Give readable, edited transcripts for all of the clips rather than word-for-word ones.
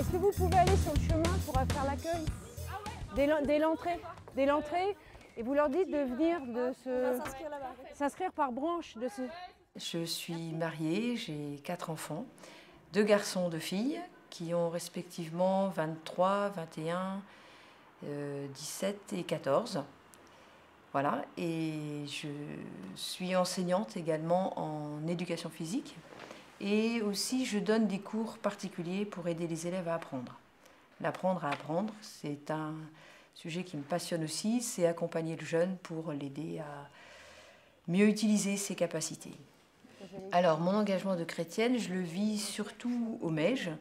Est-ce que vous pouvez aller sur le chemin pour faire l'accueil dès l'entrée et vous leur dites de venir s'inscrire par branche de ce... Je suis mariée, j'ai 4 enfants, 2 garçons, 2 filles, qui ont respectivement 23, 21, 17 et 14. Voilà, et je suis enseignante également en éducation physique et aussi je donne des cours particuliers pour aider les élèves à apprendre. L'apprendre à apprendre, c'est un sujet qui me passionne aussi, c'est accompagner le jeune pour l'aider à mieux utiliser ses capacités. Alors, mon engagement de chrétienne, je le vis surtout au MEJ.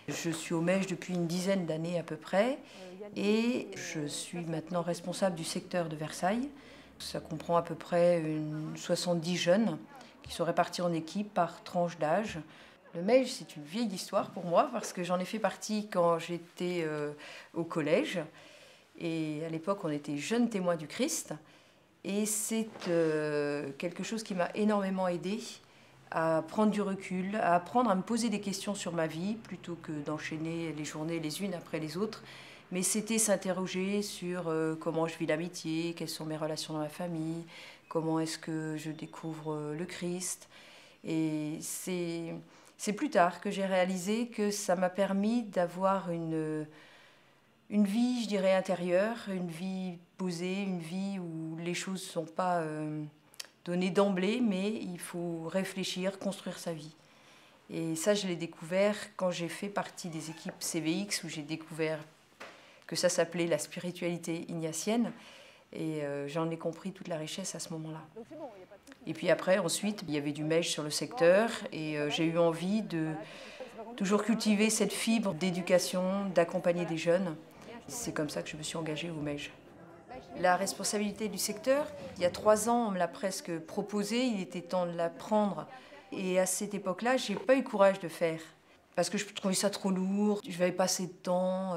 Je suis au MEJ depuis une dizaine d'années à peu près et je suis maintenant responsable du secteur de Versailles. Ça comprend à peu près 70 jeunes qui sont répartis en équipes par tranche d'âge. Le MEJ, c'est une vieille histoire pour moi parce que j'en ai fait partie quand j'étais au collège. Et à l'époque, on était jeunes témoins du Christ. Et c'est quelque chose qui m'a énormément aidée à prendre du recul, à apprendre à me poser des questions sur ma vie plutôt que d'enchaîner les journées les unes après les autres. Mais c'était s'interroger sur comment je vis l'amitié, quelles sont mes relations dans ma famille, comment est-ce que je découvre le Christ. Et c'est plus tard que j'ai réalisé que ça m'a permis d'avoir une vie, je dirais, intérieure, une vie posée, une vie où les choses ne sont pas données d'emblée, mais il faut réfléchir, construire sa vie. Et ça, je l'ai découvert quand j'ai fait partie des équipes CVX, où j'ai découvert que ça s'appelait la spiritualité ignatienne. Et j'en ai compris toute la richesse à ce moment-là. Et puis après, ensuite, il y avait du MEJ sur le secteur, et j'ai eu envie de toujours cultiver cette fibre d'éducation, d'accompagner des jeunes. C'est comme ça que je me suis engagée au MEJ. La responsabilité du secteur, il y a 3 ans, on me l'a presque proposé, il était temps de la prendre. Et à cette époque-là, je n'ai pas eu courage de faire. Parce que je trouvais ça trop lourd, je n'avais pas assez de temps,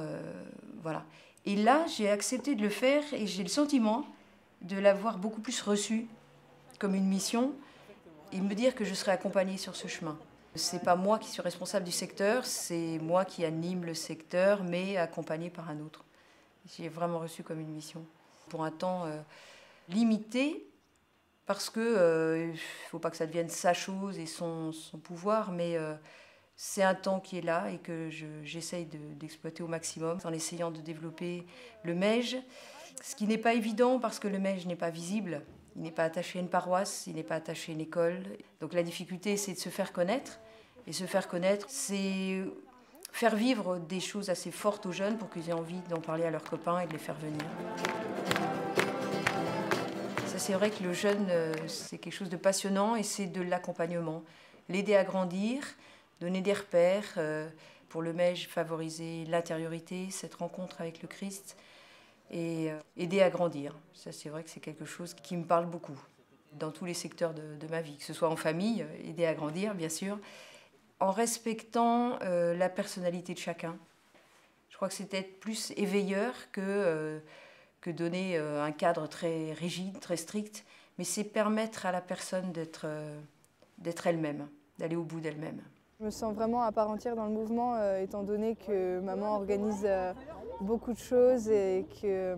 voilà. Et là, j'ai accepté de le faire et j'ai le sentiment de l'avoir beaucoup plus reçu comme une mission et me dire que je serai accompagnée sur ce chemin. C'est pas moi qui suis responsable du secteur, c'est moi qui anime le secteur, mais accompagnée par un autre. J'ai vraiment reçu comme une mission. Pour un temps limité, parce que faut pas que ça devienne sa chose et son pouvoir, mais c'est un temps qui est là et que j'essaye d'exploiter au maximum en essayant de développer le MEJ, ce qui n'est pas évident parce que le MEJ n'est pas visible. Il n'est pas attaché à une paroisse, il n'est pas attaché à une école. Donc la difficulté, c'est de se faire connaître. Et se faire connaître, c'est faire vivre des choses assez fortes aux jeunes pour qu'ils aient envie d'en parler à leurs copains et de les faire venir. Ça, c'est vrai que le jeune, c'est quelque chose de passionnant et c'est de l'accompagnement. L'aider à grandir, donner des repères. Pour le MEJ, favoriser l'intériorité, cette rencontre avec le Christ. Et aider à grandir. Ça, c'est vrai que c'est quelque chose qui me parle beaucoup dans tous les secteurs de ma vie, que ce soit en famille, aider à grandir, bien sûr, en respectant la personnalité de chacun. Je crois que c'est être plus éveilleur que donner un cadre très rigide, très strict, mais c'est permettre à la personne d'être elle-même, d'aller au bout d'elle-même. Je me sens vraiment à part entière dans le mouvement, étant donné que maman organise beaucoup de choses et que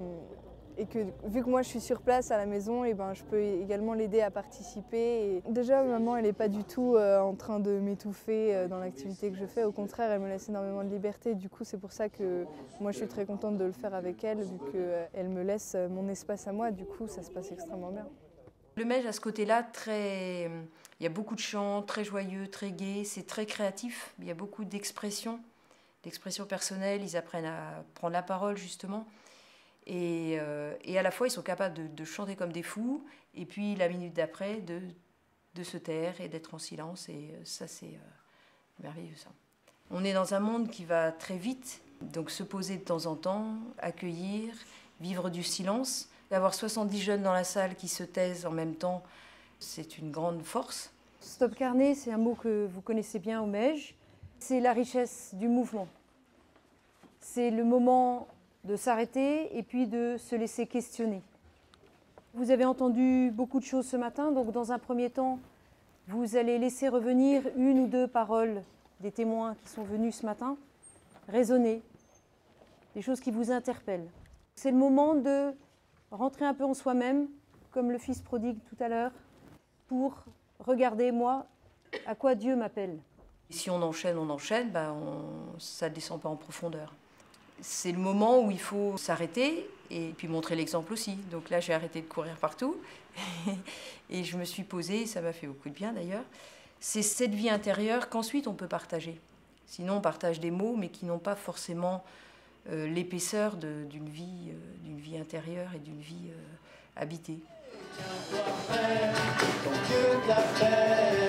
vu que moi je suis sur place à la maison, et ben, je peux également l'aider à participer. Et déjà, maman, elle n'est pas du tout en train de m'étouffer dans l'activité que je fais. Au contraire, elle me laisse énormément de liberté. Du coup, c'est pour ça que moi je suis très contente de le faire avec elle, vu qu'elle me laisse mon espace à moi. Du coup, ça se passe extrêmement bien. Le MEJ, à ce côté-là, il y a beaucoup de chants, très joyeux, très gais, c'est très créatif. Il y a beaucoup d'expressions personnelles, ils apprennent à prendre la parole, justement. Et à la fois, ils sont capables de chanter comme des fous, et puis la minute d'après, de se taire et d'être en silence. Et ça, c'est merveilleux, ça. On est dans un monde qui va très vite, donc se poser de temps en temps, accueillir, vivre du silence. D'avoir 70 jeunes dans la salle qui se taisent en même temps, c'est une grande force. Stop Carnet, c'est un mot que vous connaissez bien au MEJ. C'est la richesse du mouvement. C'est le moment de s'arrêter et puis de se laisser questionner. Vous avez entendu beaucoup de choses ce matin, donc dans un premier temps, vous allez laisser revenir 1 ou 2 paroles des témoins qui sont venus ce matin. raisonner, des choses qui vous interpellent. C'est le moment de rentrer un peu en soi-même, comme le fils prodigue tout à l'heure, pour regarder, moi, à quoi Dieu m'appelle. Si on enchaîne, ça ne descend pas en profondeur. C'est le moment où il faut s'arrêter et puis montrer l'exemple aussi. Donc là, j'ai arrêté de courir partout et je me suis posée, ça m'a fait beaucoup de bien d'ailleurs. C'est cette vie intérieure qu'ensuite on peut partager. Sinon, on partage des mots, mais qui n'ont pas forcément l'épaisseur d'une vie intérieure et d'une vie habitée. Tiens-toi prêt, ton Dieu t'appelle.